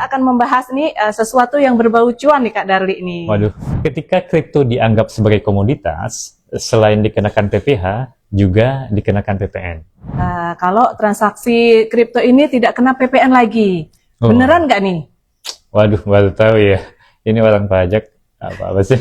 kita akan membahas nih sesuatu yang berbau cuan nih Kak Darli ini. Waduh, ketika kripto dianggap sebagai komoditas, selain dikenakan PPh, juga dikenakan PPN. Kalau transaksi kripto ini tidak kena PPN lagi, beneran nggak nih? Waduh, baru tahu ya. Ini orang pajak apa sih?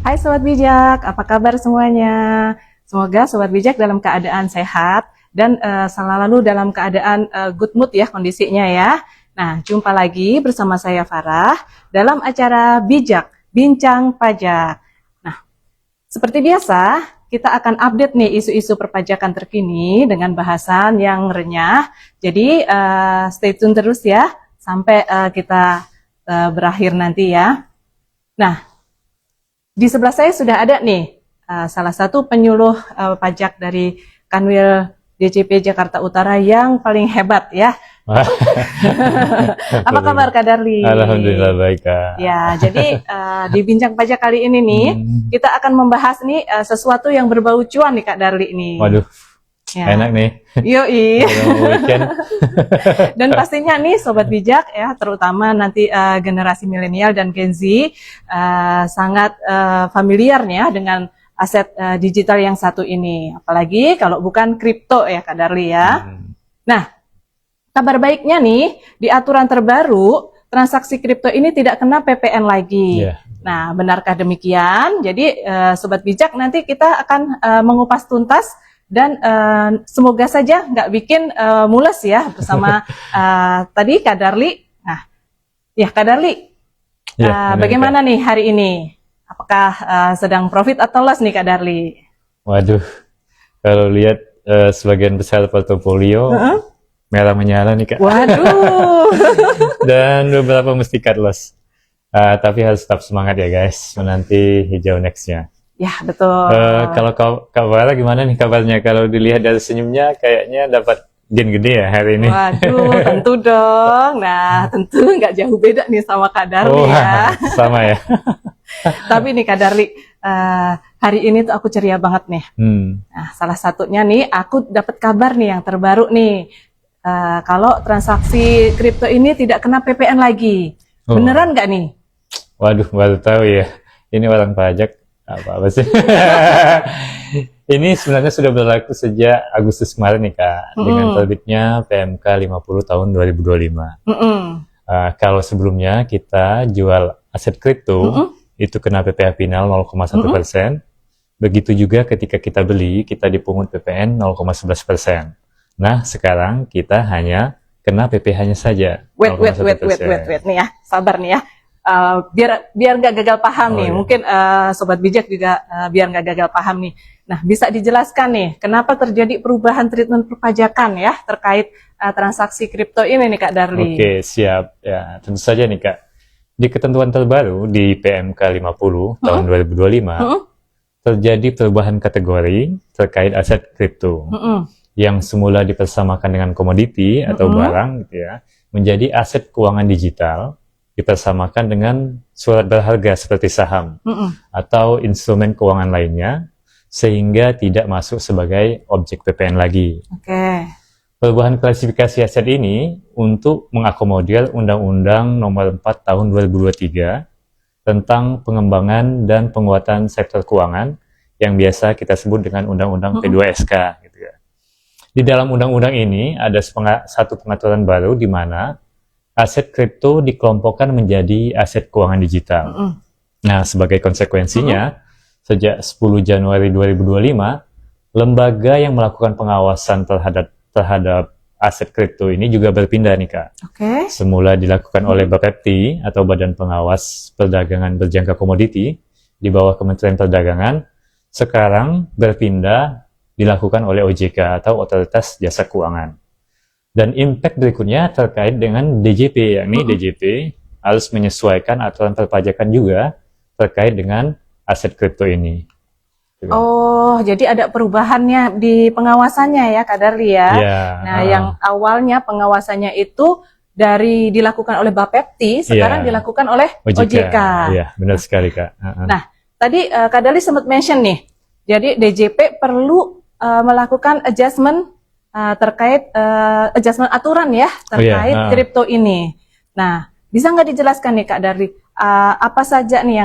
Hai Sobat Bijak, apa kabar semuanya? Semoga Sobat Bijak dalam keadaan sehat dan selalu dalam keadaan good mood ya kondisinya ya. Nah, jumpa lagi bersama saya Farah dalam acara Bijak, Bincang Pajak. Nah, seperti biasa, kita akan update nih isu-isu perpajakan terkini dengan bahasan yang renyah. Jadi, stay tune terus ya, sampai kita berakhir nanti ya. Nah, di sebelah saya sudah ada nih salah satu penyuluh pajak dari Kanwil DJP Jakarta Utara yang paling hebat ya. Apa kabar Kak Darli? Alhamdulillah baik Kak. Ya, jadi di Bincang Pajak kali ini nih kita akan membahas nih sesuatu yang berbau cuan nih Kak Darli ini. Waduh, ya. Enak nih. Yoi. Dan pastinya nih Sobat Bijak ya, terutama nanti generasi milenial dan Gen Z sangat familiar nih ya dengan aset digital yang satu ini. Apalagi kalau bukan kripto ya Kak Darli ya. Nah, kabar baiknya nih di aturan terbaru transaksi kripto ini tidak kena PPN lagi. Nah, benarkah demikian? Jadi Sobat Bijak nanti kita akan mengupas tuntas dan semoga saja nggak bikin mules ya bersama tadi Kak Darli. Nah, ya Kak Darli, bagaimana nih hari ini? Apakah sedang profit atau loss nih Kak Darli? Waduh, kalau lihat sebagian besar portofolio merah menyala nih Kak. Waduh. Dan beberapa mesti cut loss. Tapi harus tetap semangat ya guys, menanti hijau nextnya. Ya betul. Kalau Kak Farah gimana nih kabarnya? Kalau dilihat dari senyumnya kayaknya dapat gain gede ya hari ini. Waduh, tentu dong. Nah, tentu nggak jauh beda nih sama Kak Darli ya. Sama ya. Tapi nih Kak Darli, hari ini tuh aku ceria banget nih. Nah, salah satunya nih aku dapat kabar nih yang terbaru nih. Kalau transaksi kripto ini tidak kena PPN lagi. Beneran nggak nih? Waduh, baru tahu ya. Ini orang pajak apa sih? Ini sebenarnya sudah berlaku sejak Agustus kemarin nih Kak, dengan terbitnya PMK 50 tahun 2025. Kalau sebelumnya kita jual aset kripto itu kena PPh final 0,1%. Begitu juga ketika kita beli, kita dipungut PPN 0,11%. Nah, sekarang kita hanya kena PPh-nya saja. Wait nih ya, sabar nih ya. Biar nggak gagal paham nih, mungkin Sobat Bijak juga biar nggak gagal paham nih. Nah, bisa dijelaskan nih, kenapa terjadi perubahan treatment perpajakan ya terkait transaksi kripto ini nih Kak Darli? Oke, siap. Ya, tentu saja nih Kak. Di ketentuan terbaru di PMK 50 tahun 2025, terjadi perubahan kategori terkait aset kripto. Yang semula dipersamakan dengan komoditi atau barang gitu ya, menjadi aset keuangan digital, dipersamakan dengan surat berharga seperti saham atau instrumen keuangan lainnya, sehingga tidak masuk sebagai objek PPN lagi. Perubahan klasifikasi aset ini untuk mengakomodir Undang-Undang Nomor 4 Tahun 2023 tentang pengembangan dan penguatan sektor keuangan yang biasa kita sebut dengan Undang-Undang P2SK. Gitu ya. Di dalam undang-undang ini ada satu pengaturan baru di mana aset kripto dikelompokkan menjadi aset keuangan digital. Nah, sebagai konsekuensinya, sejak 10 Januari 2025, lembaga yang melakukan pengawasan terhadap aset kripto ini juga berpindah nih Kak. Semula dilakukan oleh Bapepti atau Badan Pengawas Perdagangan Berjangka Komoditi di bawah Kementerian Perdagangan, sekarang berpindah dilakukan oleh OJK atau Otoritas Jasa Keuangan. Dan impact berikutnya terkait dengan DJP, yakni DJP harus menyesuaikan aturan perpajakan juga terkait dengan aset kripto ini. Oh, jadi ada perubahannya di pengawasannya ya, Kak Darli ya. Nah, yang awalnya pengawasannya itu dilakukan oleh Bapepti, sekarang dilakukan oleh OJK. Iya, benar sekali, Kak. Nah, tadi Kak Darli sempat mention nih, jadi DJP perlu melakukan adjustment terkait adjustment aturan ya terkait kripto ini. Nah, bisa nggak dijelaskan nih Kak Darli, apa saja nih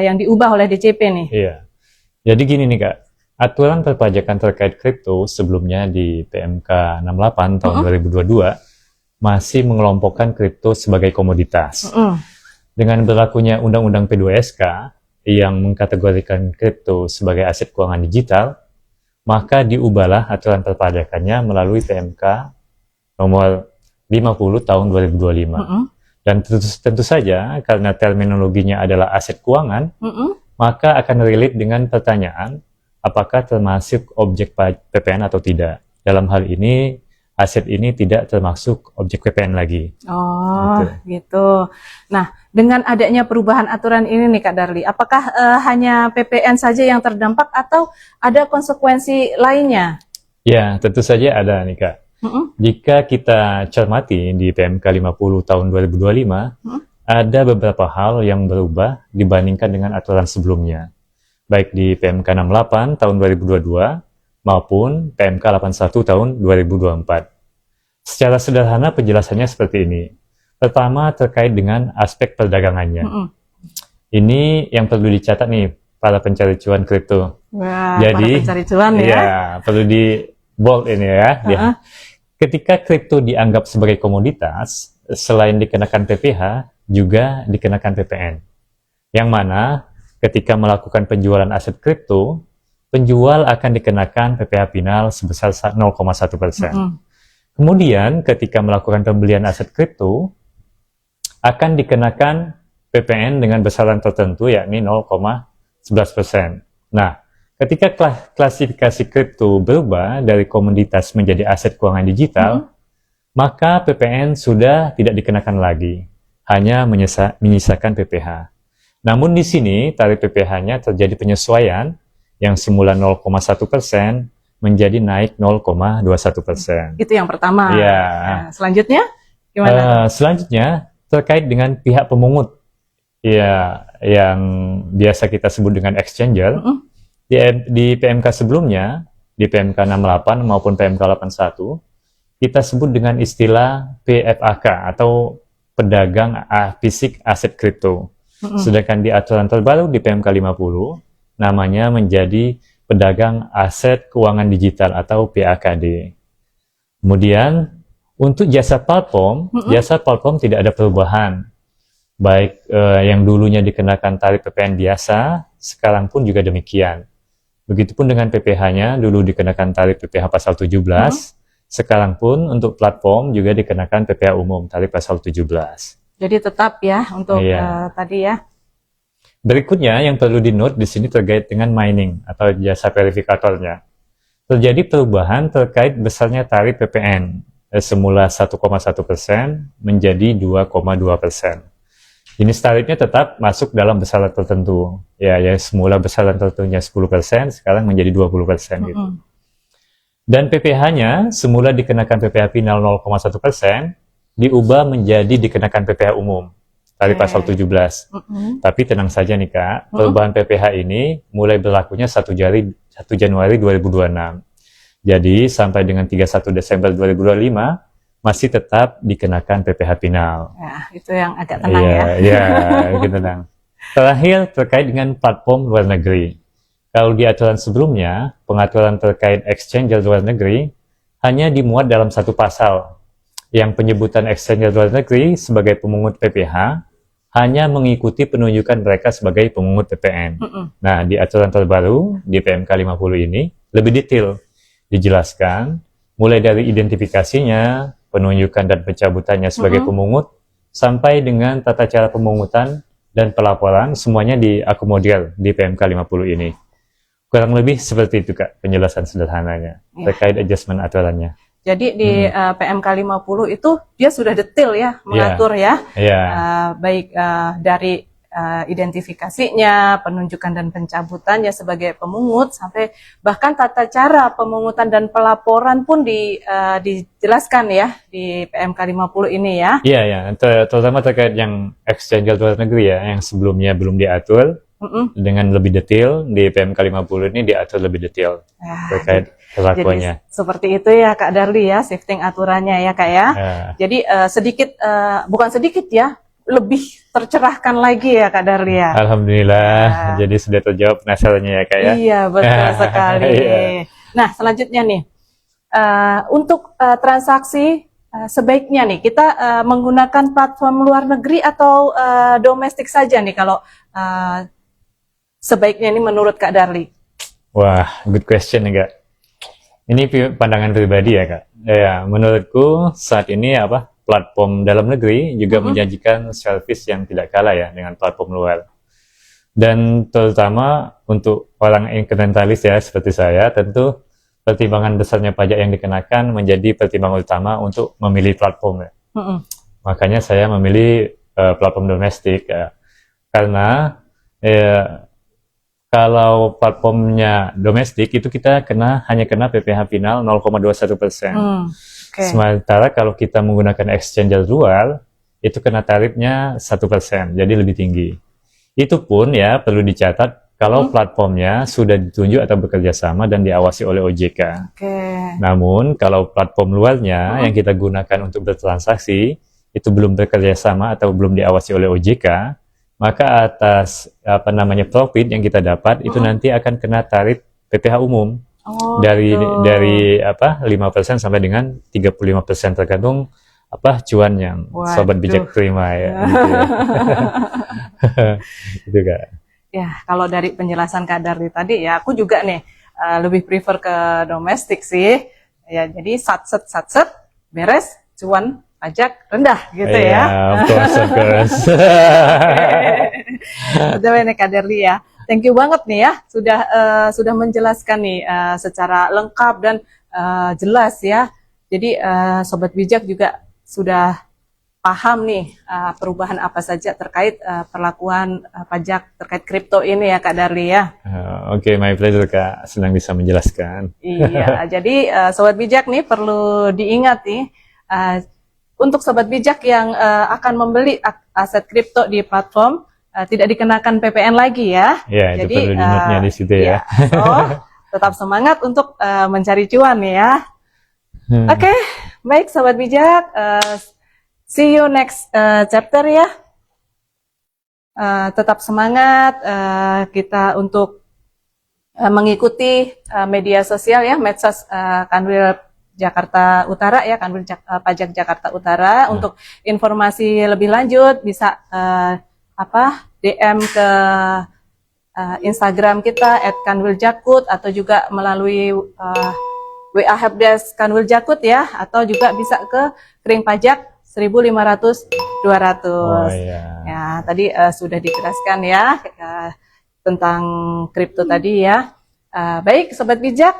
yang diubah oleh DJP nih? Iya. Jadi gini nih Kak, aturan perpajakan terkait kripto sebelumnya di PMK 68 tahun 2022 masih mengelompokkan kripto sebagai komoditas. Dengan berlakunya Undang-Undang P2SK yang mengkategorikan kripto sebagai aset keuangan digital, maka diubahlah aturan perpajakannya melalui PMK nomor 50 tahun 2025. Dan tentu saja karena terminologinya adalah aset keuangan, maka akan relate dengan pertanyaan apakah termasuk objek PPN atau tidak. Dalam hal ini, aset ini tidak termasuk objek PPN lagi. Oh, gitu. Nah, dengan adanya perubahan aturan ini nih Kak Darli, apakah hanya PPN saja yang terdampak atau ada konsekuensi lainnya? Ya, tentu saja ada nih Kak. Jika kita cermati di PMK 50 tahun 2025, ada beberapa hal yang berubah dibandingkan dengan aturan sebelumnya, baik di PMK 68 tahun 2022 maupun PMK 81 tahun 2024. Secara sederhana penjelasannya seperti ini. Pertama, terkait dengan aspek perdagangannya. Ini yang perlu dicatat nih, para pencari cuan kripto. Wah, jadi, para pencari cuan ya. Ya, perlu di bold ini ya. Ketika kripto dianggap sebagai komoditas, selain dikenakan PPh, juga dikenakan PPN. Yang mana ketika melakukan penjualan aset kripto, penjual akan dikenakan PPh final sebesar 0,1%. Kemudian ketika melakukan pembelian aset kripto, akan dikenakan PPN dengan besaran tertentu yakni 0,11%. Nah, ketika klasifikasi kripto berubah dari komoditas menjadi aset keuangan digital, maka PPN sudah tidak dikenakan lagi, hanya menyisakan PPh. Namun di sini tarif PPh-nya terjadi penyesuaian yang semula 0,1% menjadi naik 0,21%. Itu yang pertama. Ya. Nah, selanjutnya gimana? Selanjutnya terkait dengan pihak pemungut, ya, yang biasa kita sebut dengan exchanger. Di PMK sebelumnya, di PMK 68 maupun PMK 81, kita sebut dengan istilah PFAK atau pedagang fisik aset kripto. Sedangkan di aturan terbaru di PMK 50, namanya menjadi pedagang aset keuangan digital atau PAKD. Kemudian, untuk jasa platform, tidak ada perubahan. Baik yang dulunya dikenakan tarif PPN biasa, sekarang pun juga demikian. Begitupun dengan PPh-nya, dulu dikenakan tarif PPh pasal 17, sekarang pun untuk platform juga dikenakan PPh umum, tarif pasal 17. Jadi tetap ya untuk tadi ya. Berikutnya yang perlu di-note di sini terkait dengan mining atau jasa verifikatornya. Terjadi perubahan terkait besarnya tarif PPN, semula 1,1% menjadi 2,2%. Jenis tarifnya tetap masuk dalam besaran tertentu. Ya semula besaran tertentunya 10%, sekarang menjadi 20% gitu. Dan PPh-nya semula dikenakan PPh final 0,1%, diubah menjadi dikenakan PPh umum, tarif pasal 17. Tapi tenang saja nih Kak, perubahan PPh ini mulai berlakunya 1 Januari 2026. Jadi sampai dengan 31 Desember 2025, masih tetap dikenakan PPh final. Ya, itu yang agak tenang ya. Iya, agak tenang. Terakhir, terkait dengan platform luar negeri. Kalau di aturan sebelumnya, pengaturan terkait exchanger luar negeri hanya dimuat dalam satu pasal, yang penyebutan exchanger luar negeri sebagai pemungut PPh hanya mengikuti penunjukan mereka sebagai pemungut PPN. Nah, di aturan terbaru, di PMK 50 ini, lebih detail dijelaskan, mulai dari identifikasinya, penunjukan dan pencabutannya sebagai pemungut, sampai dengan tata cara pemungutan dan pelaporan, semuanya diakomodir di PMK 50 ini. Kurang lebih seperti itu Kak, penjelasan sederhananya, terkait adjustment aturannya. Jadi di PMK 50 itu dia sudah detail ya, mengatur baik dari identifikasinya, penunjukan dan pencabutannya sebagai pemungut, sampai bahkan tata cara pemungutan dan pelaporan pun dijelaskan ya di PMK 50 ini ya. Iya, ya, terutama terkait yang exchange luar negeri ya, yang sebelumnya belum diatur. Dengan lebih detail di PMK 50 ini diatur lebih detail terkait perlakuannya. Jadi seperti itu ya Kak Darli ya, shifting aturannya ya Kak ya. Jadi sedikit, bukan sedikit ya, lebih tercerahkan lagi ya Kak Darli ya. Alhamdulillah, jadi sudah terjawab penasarannya ya Kak ya. Iya betul sekali. Nah selanjutnya nih, untuk transaksi sebaiknya nih kita menggunakan platform luar negeri atau domestik saja nih kalau sebaiknya ini menurut Kak Darli? Wah, good question nih Kak. Ini pandangan pribadi ya Kak. Ya, menurutku saat ini platform dalam negeri juga menjanjikan service yang tidak kalah ya dengan platform luar. Dan terutama untuk orang inkrementalis ya seperti saya, tentu pertimbangan besarnya pajak yang dikenakan menjadi pertimbangan utama untuk memilih platform ya. Makanya saya memilih platform domestik ya. Karena kalau platformnya domestik itu kita hanya kena PPh final 0,21%. Sementara kalau kita menggunakan exchanger luar itu kena tarifnya 1%, jadi lebih tinggi. Itu pun ya perlu dicatat kalau platformnya sudah ditunjuk atau bekerja sama dan diawasi oleh OJK. Namun kalau platform luarnya yang kita gunakan untuk bertransaksi itu belum bekerja sama atau belum diawasi oleh OJK, maka atas profit yang kita dapat itu nanti akan kena tarif PPh umum dari 5% sampai dengan 35% tergantung cuan yang sobat bijak terima ya. Gitu ya. Gitu Kak. Ya kalau dari penjelasan Kak Darli tadi ya aku juga nih lebih prefer ke domestik sih. Ya jadi satset beres cuan pajak rendah gitu ya. Of course. Betul nih Kak Darli ya. Thank you banget nih ya sudah menjelaskan nih secara lengkap dan jelas ya. Jadi sobat bijak juga sudah paham nih perubahan apa saja terkait perlakuan pajak terkait kripto ini ya Kak Darli ya. Oke, my pleasure Kak, senang bisa menjelaskan. Iya, jadi sobat bijak nih perlu diingat nih. Untuk sobat bijak yang akan membeli aset kripto di platform tidak dikenakan PPN lagi ya. Ya, itu perlu di-note-nya di situ ya. So, tetap semangat untuk mencari cuan ya. Oke, baik sobat bijak. See you next chapter ya. Tetap semangat kita untuk mengikuti media sosial ya, medsos Kanwil Jakarta Utara ya, Kanwil Pajak Jakarta Utara. Untuk informasi lebih lanjut bisa DM ke Instagram kita @kanwiljakut atau juga melalui WA Helpdesk Kanwil Jakut ya, atau juga bisa ke Kering Pajak 1.500-200. Ya, tadi sudah dijelaskan ya tentang kripto tadi ya. Baik sobat bijak,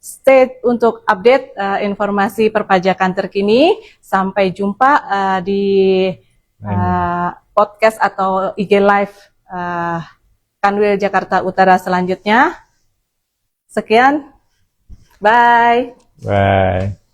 stay untuk update informasi perpajakan terkini. Sampai jumpa di podcast atau IG Live Kanwil Jakarta Utara selanjutnya. Sekian, bye. Bye.